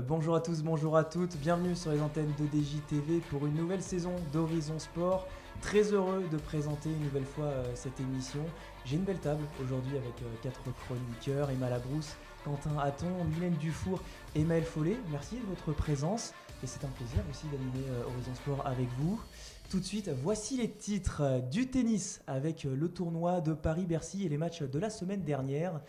Bonjour à tous, bonjour à toutes, bienvenue sur les antennes de DJTV pour une nouvelle saison d'Horizon Sport. Très heureux de présenter une nouvelle fois cette émission. J'ai une belle table aujourd'hui avec 4 chroniqueurs, Emma Labrousse, Quentin Hatton, Mylène Dufour et Maël Follet. Merci de votre présence et c'est un plaisir aussi d'animer Horizon Sport avec vous. Tout de suite, voici les titres du tennis avec le tournoi de Paris-Bercy et les matchs de la semaine dernière.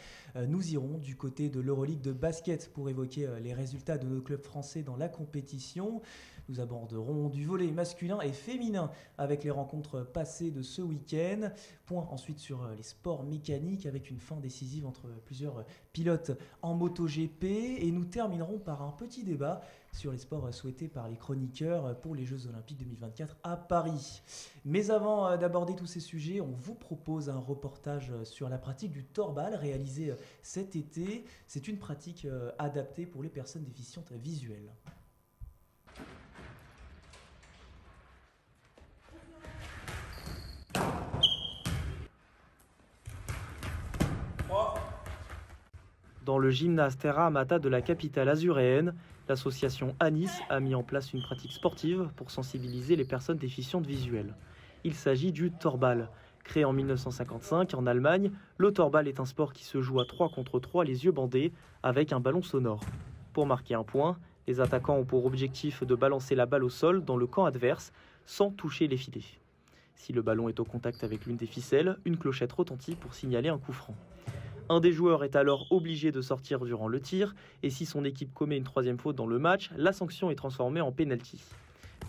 Nous irons du côté de l'Euroleague de basket pour évoquer les résultats de nos clubs français dans la compétition. Nous aborderons du volley masculin et féminin avec les rencontres passées de ce week-end. Point ensuite sur les sports mécaniques avec une fin décisive entre plusieurs pilotes en MotoGP. Et nous terminerons par un petit débat sur les sports souhaités par les chroniqueurs pour les Jeux Olympiques 2024 à Paris. Mais avant d'aborder tous ces sujets, on vous propose un reportage sur la pratique du torbal réalisé cet été. C'est une pratique adaptée pour les personnes déficientes visuelles. Dans le gymnase Terra Amata de la capitale azuréenne, l'association Anis a mis en place une pratique sportive pour sensibiliser les personnes déficientes visuelles. Il s'agit du torbal. Créé en 1955 en Allemagne, le torbal est un sport qui se joue à 3 contre 3 les yeux bandés avec un ballon sonore. Pour marquer un point, les attaquants ont pour objectif de balancer la balle au sol dans le camp adverse sans toucher les filets. Si le ballon est au contact avec l'une des ficelles, une clochette retentit pour signaler un coup franc. Un des joueurs est alors obligé de sortir durant le tir et si son équipe commet une troisième faute dans le match, la sanction est transformée en pénalty.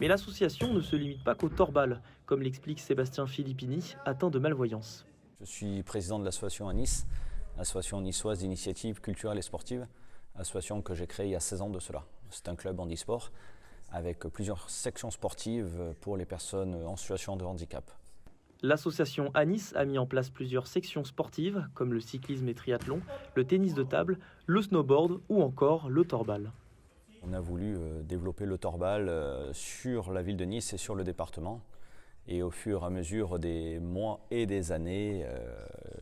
Mais l'association ne se limite pas qu'au torbal, comme l'explique Sébastien Filippini, atteint de malvoyance. Je suis président de l'association Anis, l'association niçoise d'initiative culturelle et sportive, association que j'ai créée il y a 16 ans de cela. C'est un club handisport avec plusieurs sections sportives pour les personnes en situation de handicap. L'association Anis a mis en place plusieurs sections sportives, comme le cyclisme et triathlon, le tennis de table, le snowboard ou encore le torbal. On a voulu développer le torbal sur la ville de Nice et sur le département. Et au fur et à mesure des mois et des années,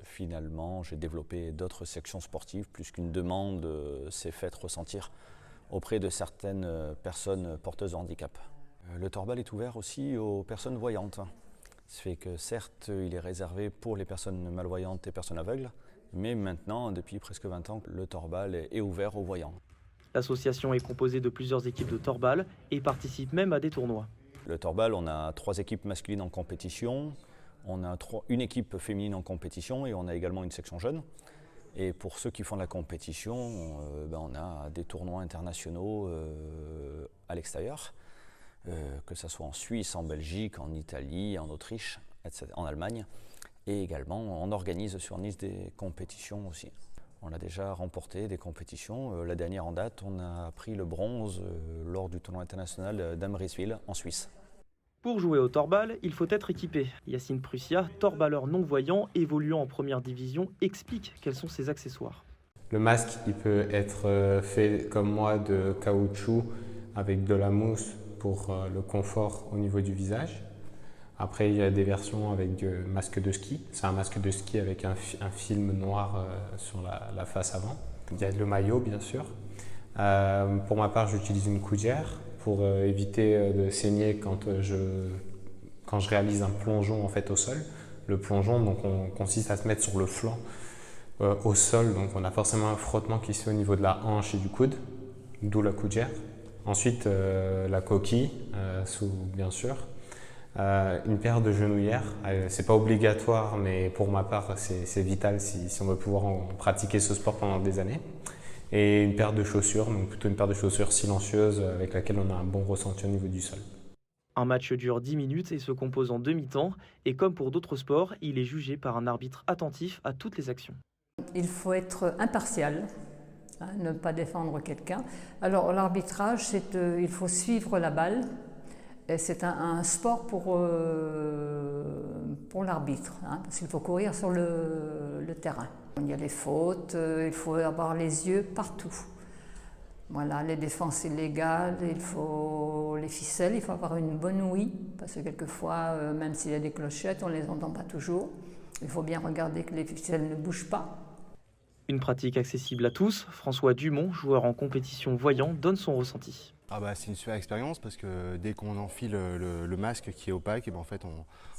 finalement, j'ai développé d'autres sections sportives, puisqu'une demande s'est faite ressentir auprès de certaines personnes porteuses de handicap. Le torbal est ouvert aussi aux personnes voyantes. Ça fait que certes, il est réservé pour les personnes malvoyantes et personnes aveugles, mais maintenant, depuis presque 20 ans, le torbal est ouvert aux voyants. L'association est composée de plusieurs équipes de torbal et participe même à des tournois. Le torbal, on a 3 équipes masculines en compétition, on a une équipe féminine en compétition et on a également une section jeune. Et pour ceux qui font de la compétition, on a des tournois internationaux à l'extérieur. Que ce soit en Suisse, en Belgique, en Italie, en Autriche, etc., en Allemagne. Et également, on organise sur Nice des compétitions aussi. On a déjà remporté des compétitions. La dernière en date, on a pris le bronze lors du tournoi international d'Amriswil en Suisse. Pour jouer au torbal, il faut être équipé. Yacine Prussia, torbaleur non-voyant évoluant en première division, explique quels sont ses accessoires. Le masque, il peut être fait comme moi de caoutchouc avec de la mousse pour le confort au niveau du visage. Après, il y a des versions avec du masque de ski. C'est un masque de ski avec un film noir sur la face avant. Il y a le maillot, bien sûr. Pour ma part, j'utilise une coudière pour éviter de saigner quand je réalise un plongeon en fait, au sol. Le plongeon donc, consiste à se mettre sur le flanc au sol. Donc, on a forcément un frottement qui se fait au niveau de la hanche et du coude, d'où la coudière. Ensuite, la coquille, bien sûr. Une paire de genouillères. C'est pas obligatoire, mais pour ma part, c'est vital si on veut pouvoir pratiquer ce sport pendant des années. Et une paire de chaussures, donc plutôt une paire de chaussures silencieuses avec laquelle on a un bon ressenti au niveau du sol. Un match dure 10 minutes et se compose en demi-temps. Et comme pour d'autres sports, il est jugé par un arbitre attentif à toutes les actions. Il faut être impartial. Ne pas défendre quelqu'un. Alors l'arbitrage, il faut suivre la balle. Et c'est un sport pour l'arbitre, parce qu'il faut courir sur le terrain. Il y a les fautes, il faut avoir les yeux partout. Voilà, les défenses illégales, il faut les ficelles, il faut avoir une bonne ouïe, parce que quelquefois, même s'il y a des clochettes, on ne les entend pas toujours. Il faut bien regarder que les ficelles ne bougent pas. Une pratique accessible à tous, François Dumont, joueur en compétition voyant, donne son ressenti. C'est une super expérience parce que dès qu'on enfile le masque qui est opaque, en fait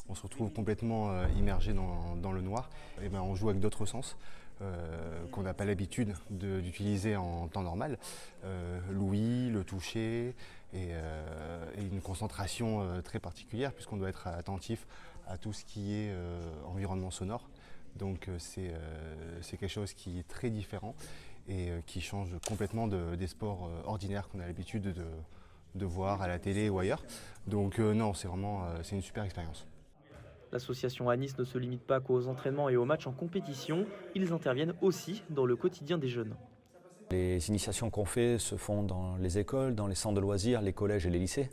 on se retrouve complètement immergé dans le noir. On joue avec d'autres sens qu'on n'a pas l'habitude d'utiliser en temps normal. L'ouïe, le toucher et une concentration très particulière puisqu'on doit être attentif à tout ce qui est environnement sonore. Donc c'est quelque chose qui est très différent et qui change complètement des sports ordinaires qu'on a l'habitude de voir à la télé ou ailleurs. Donc non, c'est une super expérience. L'association à Nice ne se limite pas qu'aux entraînements et aux matchs en compétition, ils interviennent aussi dans le quotidien des jeunes. Les initiations qu'on fait se font dans les écoles, dans les centres de loisirs, les collèges et les lycées.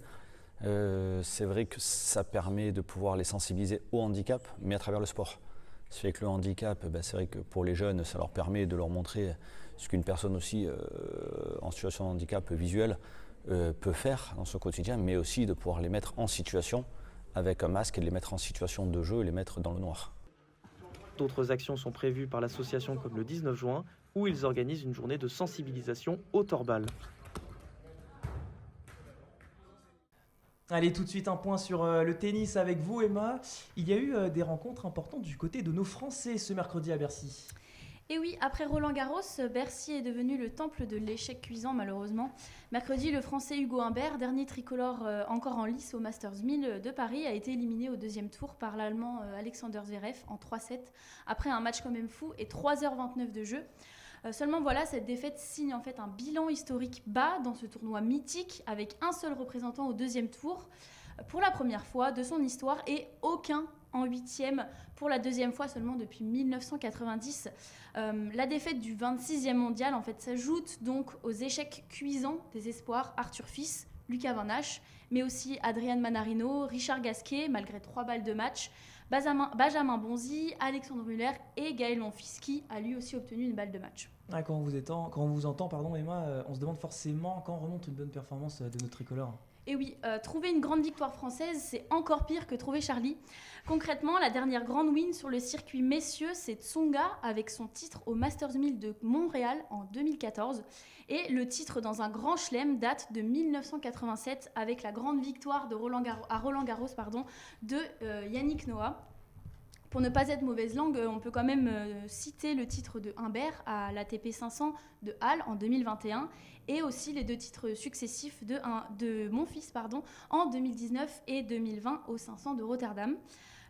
C'est vrai que ça permet de pouvoir les sensibiliser au handicap, mais à travers le sport. Ce fait que le handicap, c'est vrai que pour les jeunes, ça leur permet de leur montrer ce qu'une personne aussi en situation de handicap visuel peut faire dans son quotidien, mais aussi de pouvoir les mettre en situation avec un masque et de les mettre en situation de jeu et les mettre dans le noir. D'autres actions sont prévues par l'association comme le 19 juin, où ils organisent une journée de sensibilisation au torbal. Allez, tout de suite un point sur le tennis avec vous, Emma. Il y a eu des rencontres importantes du côté de nos Français ce mercredi à Bercy. Et oui, après Roland-Garros, Bercy est devenu le temple de l'échec cuisant malheureusement. Mercredi, le Français Hugo Humbert, dernier tricolore encore en lice au Masters 1000 de Paris, a été éliminé au deuxième tour par l'Allemand Alexander Zverev en 3-7, après un match quand même fou et 3h29 de jeu. Seulement voilà, cette défaite signe en fait un bilan historique bas dans ce tournoi mythique, avec un seul représentant au deuxième tour pour la première fois de son histoire et aucun en huitième pour la deuxième fois seulement depuis 1990. La défaite du 26e mondial en fait s'ajoute donc aux échecs cuisants des espoirs Arthur Fils, Lucas Van Hache, mais aussi Adrian Manarino, Richard Gasquet malgré 3 balles de match, Benjamin Bonzi, Alexandre Muller et Gaël Monfils qui a lui aussi obtenu une balle de match. Quand on vous entend, Emma, on se demande forcément quand remonte une bonne performance de notre tricolore. Et oui, trouver une grande victoire française, c'est encore pire que trouver Charlie. Concrètement, la dernière grande win sur le circuit messieurs, c'est Tsonga avec son titre au Masters 1000 de Montréal en 2014. Et le titre dans un grand chelem date de 1987 avec la grande victoire de Roland Garros de Yannick Noah. Pour ne pas être mauvaise langue, on peut quand même citer le titre de Humbert à l'ATP 500 de Halle en 2021 et aussi les 2 titres successifs de Monfils en 2019 et 2020 au 500 de Rotterdam.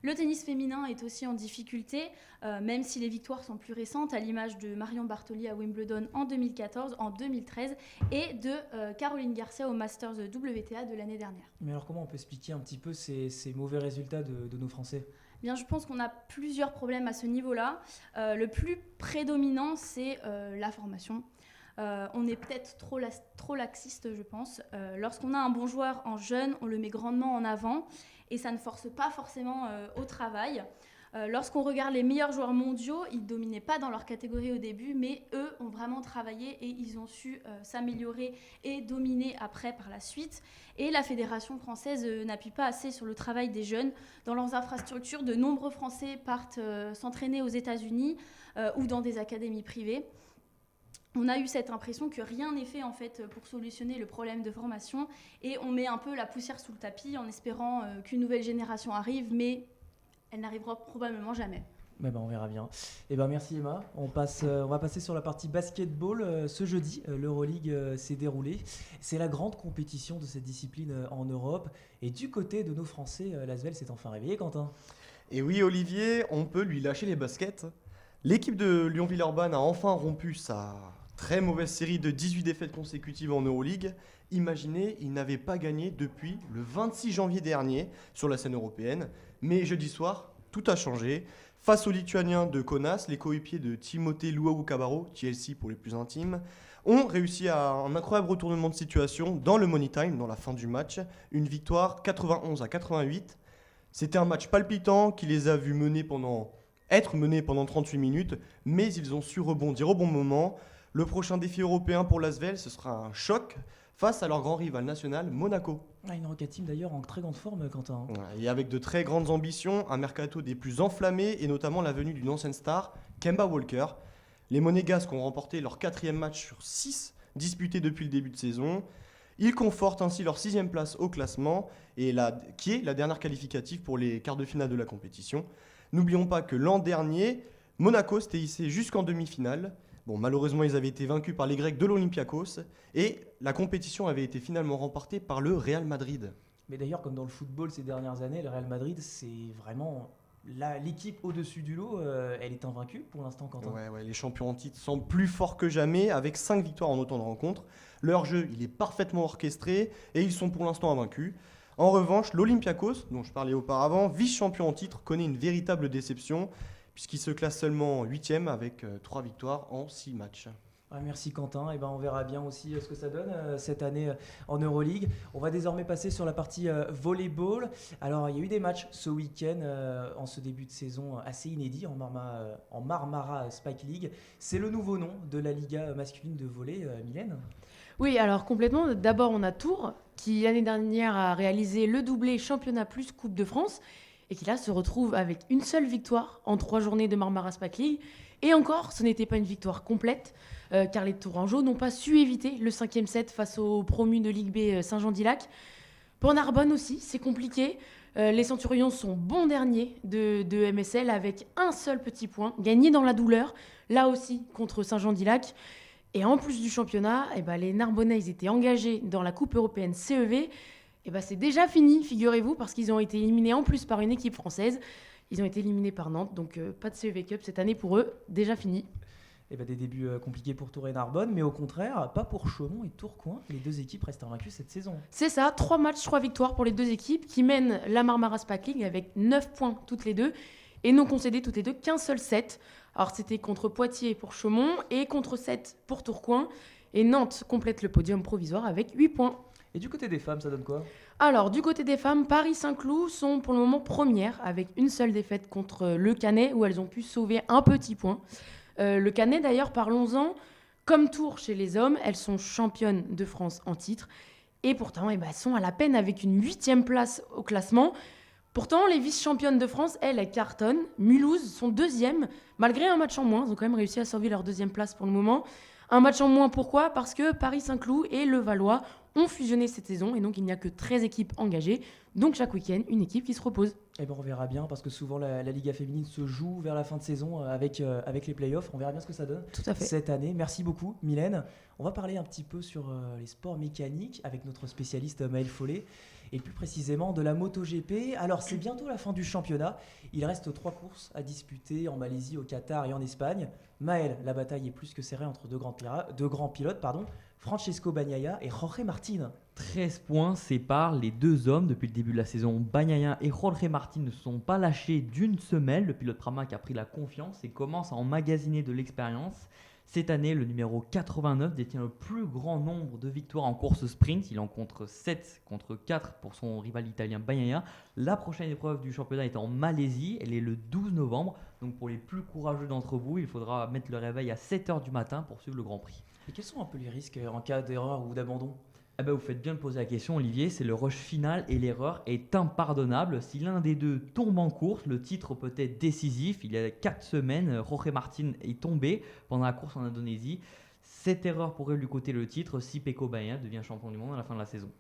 Le tennis féminin est aussi en difficulté, même si les victoires sont plus récentes, à l'image de Marion Bartoli à Wimbledon en 2014, en 2013 et de Caroline Garcia au Masters WTA de l'année dernière. Mais alors comment on peut expliquer un petit peu ces mauvais résultats de nos Français ? Bien, je pense qu'on a plusieurs problèmes à ce niveau-là. Le plus prédominant, c'est la formation. On est peut-être trop laxiste, je pense. Lorsqu'on a un bon joueur en jeune, on le met grandement en avant et ça ne force pas forcément au travail. Lorsqu'on regarde les meilleurs joueurs mondiaux, ils ne dominaient pas dans leur catégorie au début, mais eux ont vraiment travaillé et ils ont su s'améliorer et dominer après par la suite. Et la fédération française n'appuie pas assez sur le travail des jeunes. Dans leurs infrastructures, de nombreux Français partent s'entraîner aux États-Unis ou dans des académies privées. On a eu cette impression que rien n'est fait en fait pour solutionner le problème de formation et on met un peu la poussière sous le tapis en espérant qu'une nouvelle génération arrive, mais elle n'arrivera probablement jamais. On verra bien. Merci Emma. On va passer sur la partie basketball. Ce jeudi, l'Euroleague s'est déroulée. C'est la grande compétition de cette discipline en Europe. Et du côté de nos Français, l'Asvel s'est enfin réveillé, Quentin. Et oui, Olivier, on peut lui lâcher les baskets. L'équipe de Lyon-Villeurbanne a enfin rompu sa très mauvaise série de 18 défaites consécutives en Euroleague. Imaginez, ils n'avaient pas gagné depuis le 26 janvier dernier sur la scène européenne. Mais jeudi soir, tout a changé. Face aux Lituaniens de Kaunas, les coéquipiers de Timothée Luau-Cabarro, TLC pour les plus intimes, ont réussi à un incroyable retournement de situation dans le money time, dans la fin du match. Une victoire 91-88. C'était un match palpitant qui les a vus être menés pendant 38 minutes, mais ils ont su rebondir au bon moment. Le prochain défi européen pour l'Asvel, ce sera un choc face à leur grand rival national, Monaco. Une Rocket Team d'ailleurs en très grande forme, Quentin. Et avec de très grandes ambitions, un mercato des plus enflammés et notamment la venue d'une ancienne star, Kemba Walker. Les Monégasques ont remporté leur 4e match sur 6 disputés depuis le début de saison. Ils confortent ainsi leur 6e place au classement, qui est la dernière qualificative pour les quarts de finale de la compétition. N'oublions pas que l'an dernier, Monaco s'était hissé jusqu'en demi-finale. Bon, malheureusement, ils avaient été vaincus par les Grecs de l'Olympiakos et la compétition avait été finalement remportée par le Real Madrid. Mais d'ailleurs, comme dans le football ces dernières années, le Real Madrid, c'est vraiment l'équipe au-dessus du lot. Elle est invaincue pour l'instant, Quentin. Ouais, les champions en titre semblent plus forts que jamais, avec 5 victoires en autant de rencontres. Leur jeu, il est parfaitement orchestré et ils sont pour l'instant invaincus. En revanche, l'Olympiakos, dont je parlais auparavant, vice-champion en titre, connaît une véritable déception, puisqu'il se classe seulement 8e avec 3 victoires en 6 matchs. Ouais, merci Quentin, et on verra bien aussi ce que ça donne cette année en Euroleague. On va désormais passer sur la partie volleyball. Alors il y a eu des matchs ce week-end en ce début de saison assez inédit en Marmara Spike League. C'est le nouveau nom de la Liga masculine de volley, Mylène. Oui, alors complètement. D'abord on a Tours qui l'année dernière a réalisé le doublé championnat plus Coupe de France et qui là se retrouve avec une seule victoire en 3 journées de Marmara Spike League. Et encore, ce n'était pas une victoire complète, car les Tourangeaux n'ont pas su éviter le 5e set face aux promus de Ligue B Saint-Jean-d'Ilac. Pour Narbonne aussi, c'est compliqué. Les Centurions sont bons derniers de MSL avec un seul petit point, gagné dans la douleur, là aussi contre Saint-Jean-d'Ilac. Et en plus du championnat, les Narbonnais ils étaient engagés dans la Coupe européenne CEV. C'est déjà fini, figurez-vous, parce qu'ils ont été éliminés en plus par une équipe française. Ils ont été éliminés par Nantes, donc pas de CEV Cup cette année pour eux, déjà fini. Des débuts compliqués pour Tours et Narbonne, mais au contraire, pas pour Chaumont et Tourcoing. Les 2 équipes restent invaincues cette saison. C'est ça, 3 matchs, 3 victoires pour les 2 équipes qui mènent la Marmara Spike League avec 9 points toutes les deux et n'ont concédé toutes les deux qu'un seul set. Alors c'était contre Poitiers pour Chaumont et contre 7 pour Tourcoing. Et Nantes complète le podium provisoire avec 8 points. Et du côté des femmes, ça donne quoi ? Alors, du côté des femmes, Paris-Saint-Cloud sont pour le moment premières avec une seule défaite contre Le Canet où elles ont pu sauver un petit point. Le Canet, d'ailleurs, parlons-en, comme Tours chez les hommes, elles sont championnes de France en titre. Et pourtant, elles sont à la peine avec une 8e place au classement. Pourtant, les vice-championnes de France, elles cartonnent. Mulhouse sont 2e, malgré un match en moins. Elles ont quand même réussi à sauver leur 2e place pour le moment. Un match en moins, pourquoi ? Parce que Paris-Saint-Cloud et le Valois ont fusionné cette saison et donc il n'y a que 13 équipes engagées. Donc chaque week-end, une équipe qui se repose. On verra bien parce que souvent la Liga féminine se joue vers la fin de saison avec les playoffs. On verra bien ce que ça donne cette année. Merci beaucoup Mylène. On va parler un petit peu sur les sports mécaniques avec notre spécialiste Maël Follet et plus précisément de la MotoGP. Alors c'est bientôt la fin du championnat. Il reste 3 courses à disputer en Malaisie, au Qatar et en Espagne. Maël, la bataille est plus que serrée entre deux grands pilotes, Francesco Bagnaia et Jorge Martin. 13 points séparent les 2 hommes depuis le début de la saison. Bagnaia et Jorge Martin ne se sont pas lâchés d'une semelle. Le pilote Pramac a pris la confiance et commence à emmagasiner de l'expérience. Cette année, le numéro 89 détient le plus grand nombre de victoires en course sprint. Il en compte 7 contre 4 pour son rival italien Bagnaia. La prochaine épreuve du championnat est en Malaisie. Elle est le 12 novembre. Donc pour les plus courageux d'entre vous, il faudra mettre le réveil à 7h du matin pour suivre le Grand Prix. Et quels sont un peu les risques en cas d'erreur ou d'abandon ? Vous faites bien de poser la question, Olivier. C'est le rush final et l'erreur est impardonnable. Si l'un des deux tombe en course, le titre peut être décisif. Il y a 4 semaines, Jorge Martin est tombé pendant la course en Indonésie. Cette erreur pourrait lui coûter le titre si Pecco Bagnaia devient champion du monde à la fin de la saison.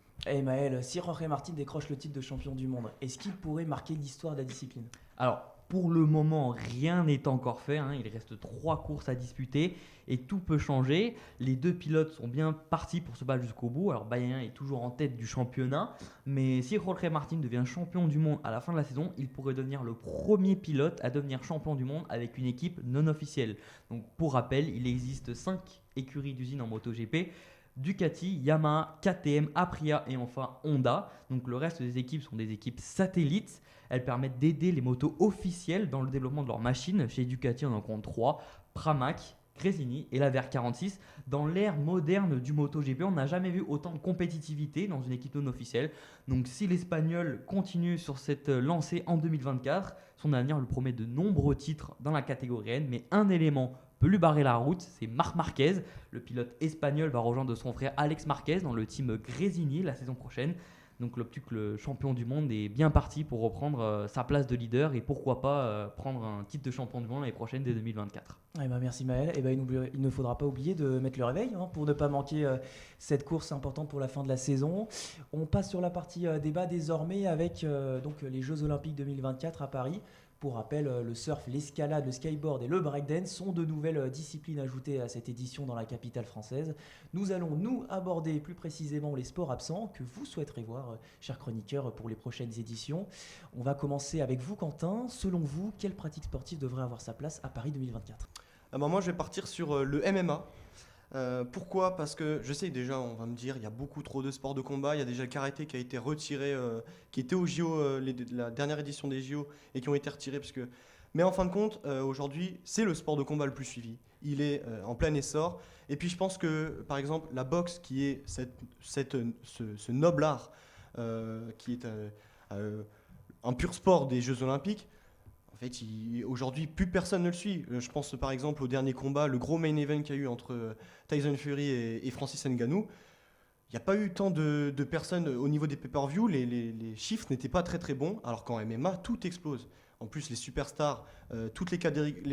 Maël, si Jorge Martin décroche le titre de champion du monde, est-ce qu'il pourrait marquer l'histoire de la discipline ? Alors, pour le moment, rien n'est encore fait. Il reste 3 courses à disputer et tout peut changer. Les 2 pilotes sont bien partis pour se battre jusqu'au bout. Alors, Bagnaia est toujours en tête du championnat. Mais si Jorge Martin devient champion du monde à la fin de la saison, il pourrait devenir le premier pilote à devenir champion du monde avec une équipe non officielle. Donc, pour rappel, il existe 5 écuries d'usine en MotoGP. Ducati, Yamaha, KTM, Aprilia et enfin Honda. Donc le reste des équipes sont des équipes satellites. Elles permettent d'aider les motos officielles dans le développement de leurs machines. Chez Ducati, on en compte 3, Pramac, Gresini et la VR46. Dans l'ère moderne du MotoGP, on n'a jamais vu autant de compétitivité dans une équipe non officielle. Donc si l'Espagnol continue sur cette lancée en 2024, son avenir lui promet de nombreux titres dans la catégorie N, mais un élément peut lui barrer la route, c'est Marc Marquez. Le pilote espagnol va rejoindre son frère Alex Marquez dans le team Gresini la saison prochaine. Donc le champion du monde est bien parti pour reprendre sa place de leader et pourquoi pas prendre un titre de champion du monde l'année prochaine dès 2024. Merci Maël. Il ne faudra pas oublier de mettre le réveil pour ne pas manquer cette course importante pour la fin de la saison. On passe sur la partie débat désormais avec donc les Jeux Olympiques 2024 à Paris. Pour rappel, le surf, l'escalade, le skateboard et le breakdance sont de nouvelles disciplines ajoutées à cette édition dans la capitale française. Nous allons aborder plus précisément les sports absents que vous souhaiterez voir, chers chroniqueurs, pour les prochaines éditions. On va commencer avec vous, Quentin. Selon vous, quelle pratique sportive devrait avoir sa place à Paris 2024 ? Moi, je vais partir sur le MMA. Pourquoi ? Parce que je sais que déjà, on va me dire, il y a beaucoup trop de sports de combat. Il y a déjà le karaté qui a été retiré, qui était au JO, la dernière édition des JO, et qui ont été retirés. Mais en fin de compte, aujourd'hui, c'est le sport de combat le plus suivi. Il est en plein essor. Et puis, je pense que, par exemple, la boxe, qui est ce noble art, qui est un pur sport des Jeux Olympiques, en fait, aujourd'hui, plus personne ne le suit. Je pense par exemple au dernier combat, le gros main event qu'il y a eu entre Tyson Fury et Francis Ngannou. Il n'y a pas eu tant de personnes au niveau des pay-per-view. Les chiffres n'étaient pas très très bons, alors qu'en MMA, tout explose. En plus, les superstars, toutes les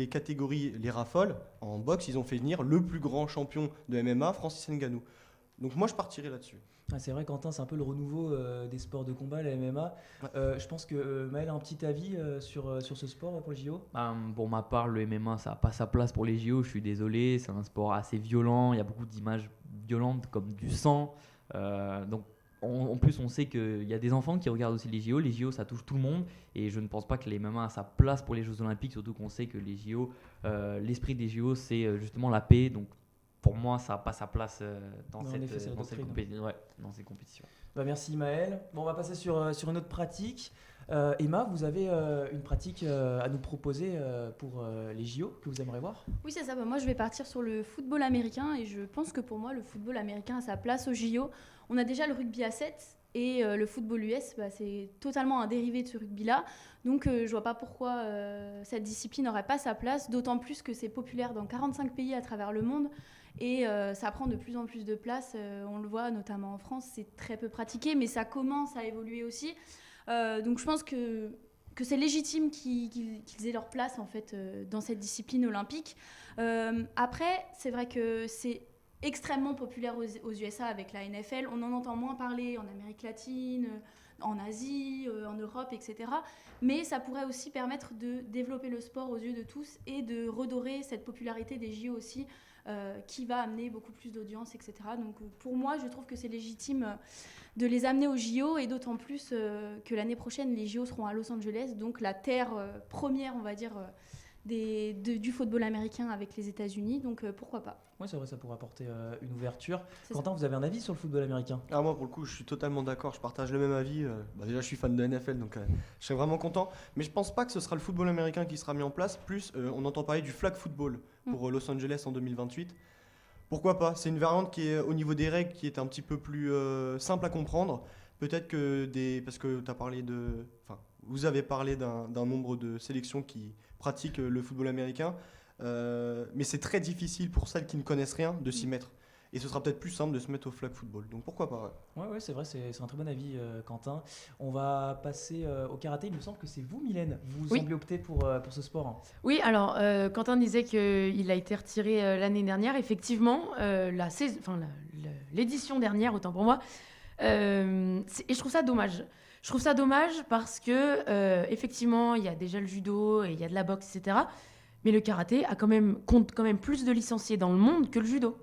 catégories les raffolent. En boxe, ils ont fait venir le plus grand champion de MMA, Francis Ngannou. Donc moi, je partirai là-dessus. C'est vrai, Quentin, c'est un peu le renouveau des sports de combat, la MMA. Je pense que Maël a un petit avis sur ce sport pour les JO. Pour ma part, le MMA, ça n'a pas sa place pour les JO, je suis désolé. C'est un sport assez violent, il y a beaucoup d'images violentes comme du sang. Donc, en plus, on sait qu'il y a des enfants qui regardent aussi les JO. Les JO, ça touche tout le monde. Et je ne pense pas que les MMA a sa place pour les Jeux Olympiques, surtout qu'on sait que les JO, l'esprit des JO, c'est justement la paix. Donc, pour moi, ça n'a pas sa place dans ces compétitions. Merci Maël. On va passer sur une autre pratique. Emma, vous avez une pratique à nous proposer pour les JO que vous aimeriez voir ? Oui, c'est ça. Moi, je vais partir sur le football américain et je pense que pour moi, le football américain a sa place aux JO. On a déjà le rugby à 7 et le football US, c'est totalement un dérivé de ce rugby-là. Donc, je ne vois pas pourquoi cette discipline n'aurait pas sa place, d'autant plus que c'est populaire dans 45 pays à travers le monde. Et ça prend de plus en plus de place, on le voit notamment en France, c'est très peu pratiqué, mais ça commence à évoluer aussi. Donc je pense que c'est légitime qu'ils aient leur place en fait, dans cette discipline olympique. Après, c'est vrai que c'est extrêmement populaire aux USA avec la NFL, on en entend moins parler en Amérique latine, en Asie, en Europe, etc. Mais ça pourrait aussi permettre de développer le sport aux yeux de tous et de redorer cette popularité des JO aussi, qui va amener beaucoup plus d'audience, etc. Donc pour moi, je trouve que c'est légitime de les amener aux JO et d'autant plus que l'année prochaine, les JO seront à Los Angeles, donc la terre première, on va dire, du football américain avec les États-Unis, donc pourquoi pas. Oui, c'est vrai, ça pourrait apporter une ouverture. Quentin, vous avez un avis sur le football américain ? Moi, pour le coup, je suis totalement d'accord, je partage le même avis. Déjà, je suis fan de NFL, donc je serais vraiment content. Mais je pense pas que ce sera le football américain qui sera mis en place. Plus, on entend parler du flag football pour Los Angeles en 2028. Pourquoi pas ? C'est une variante qui est, au niveau des règles, qui est un petit peu plus simple à comprendre. Peut-être que parce que tu as parlé vous avez parlé d'un nombre de sélections qui pratiquent le football américain. Mais c'est très difficile pour celles qui ne connaissent rien de s'y mettre. Et ce sera peut-être plus simple de se mettre au flag football. Donc pourquoi pas ? Ouais, c'est vrai, c'est un très bon avis, Quentin. On va passer au karaté. Il me semble que c'est vous, Mylène. Vous semblez opter pour ce sport. Oui, alors Quentin disait qu'il a été retiré l'année dernière. Effectivement, l'édition dernière, autant pour moi. Et je trouve ça dommage. Je trouve ça dommage parce que, effectivement, il y a déjà le judo et il y a de la boxe, etc. Mais le karaté compte quand même plus de licenciés dans le monde que le judo.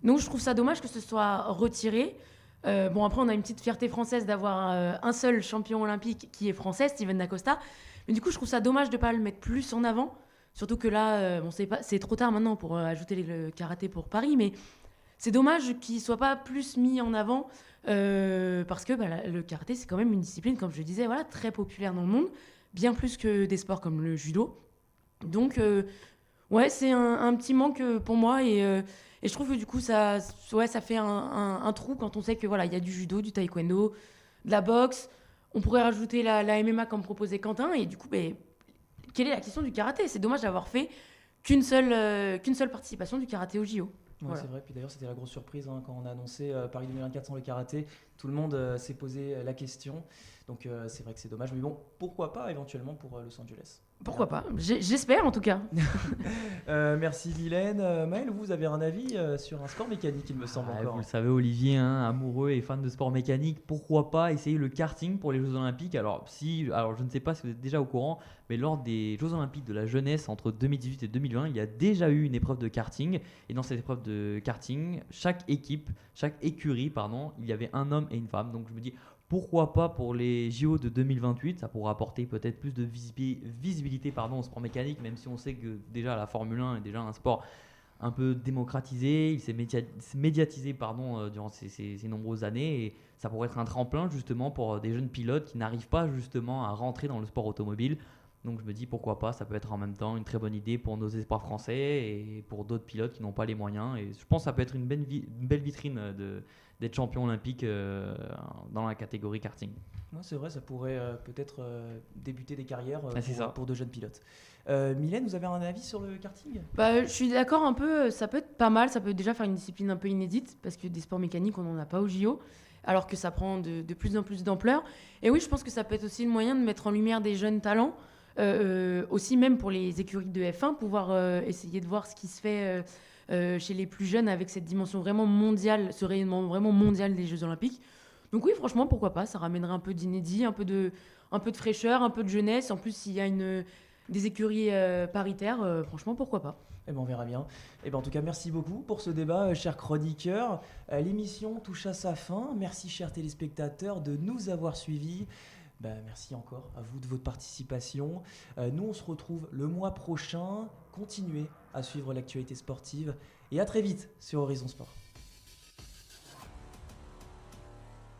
Donc je trouve ça dommage que ce soit retiré. Après, on a une petite fierté française d'avoir un seul champion olympique qui est français, Steven Dacosta. Mais du coup, je trouve ça dommage de ne pas le mettre plus en avant. Surtout que là, c'est trop tard maintenant pour ajouter le karaté pour Paris. Mais c'est dommage qu'il ne soit pas plus mis en avant parce que le karaté, c'est quand même une discipline, comme je le disais, très populaire dans le monde. Bien plus que des sports comme le judo. Donc, c'est un petit manque pour moi. Et je trouve que du coup, ça fait un trou quand on sait que il y a du judo, du taekwondo, de la boxe. On pourrait rajouter la MMA comme proposait Quentin. Et du coup, quelle est la question du karaté ? C'est dommage d'avoir fait qu'une seule participation du karaté au JO. Ouais, voilà. C'est vrai. Puis d'ailleurs, c'était la grosse surprise quand on a annoncé Paris 2024 sans le karaté. Tout le monde s'est posé la question. Donc c'est vrai que c'est dommage. Mais bon, pourquoi pas éventuellement pour Los Angeles. Pourquoi pas? J'espère en tout cas. Merci Mylène. Maël, vous avez un avis sur un sport mécanique, il me semble encore. Vous le savez, Olivier, amoureux et fan de sport mécanique, pourquoi pas essayer le karting pour les Jeux Olympiques? Alors je ne sais pas si vous êtes déjà au courant, mais lors des Jeux Olympiques de la jeunesse entre 2018 et 2020, il y a déjà eu une épreuve de karting. Et dans cette épreuve de karting, chaque écurie, il y avait un homme et une femme. Donc je me dis, pourquoi pas pour les JO de 2028, ça pourra apporter peut-être plus de visibilité au sport mécanique, même si on sait que déjà la Formule 1 est déjà un sport un peu démocratisé, il s'est médiatisé durant ces nombreuses années, et ça pourrait être un tremplin justement pour des jeunes pilotes qui n'arrivent pas justement à rentrer dans le sport automobile. Donc je me dis pourquoi pas, ça peut être en même temps une très bonne idée pour nos espoirs français et pour d'autres pilotes qui n'ont pas les moyens, et je pense que ça peut être une belle vitrine d'être champion olympique dans la catégorie karting. Ouais, c'est vrai, ça pourrait peut-être débuter des carrières pour de jeunes pilotes. Mylène, vous avez un avis sur le karting? Je suis d'accord un peu, ça peut être pas mal, ça peut déjà faire une discipline un peu inédite, parce que des sports mécaniques, on n'en a pas au JO, alors que ça prend de plus en plus d'ampleur. Et oui, je pense que ça peut être aussi le moyen de mettre en lumière des jeunes talents, aussi même pour les écuries de F1, pouvoir essayer de voir ce qui se fait chez les plus jeunes avec cette dimension vraiment mondiale, ce rayonnement vraiment mondial des Jeux Olympiques. Donc oui, franchement, pourquoi pas, ça ramènerait un peu d'inédit, un peu de fraîcheur, un peu de jeunesse. En plus, s'il y a des écuries paritaires, franchement, pourquoi pas. Eh ben, on verra bien. Eh ben, en tout cas, merci beaucoup pour ce débat, chers chroniqueurs. L'émission touche à sa fin. Merci, chers téléspectateurs, de nous avoir suivis. Merci encore à vous de votre participation. Nous, on se retrouve le mois prochain. Continuez à suivre l'actualité sportive et à très vite sur Horizon Sport.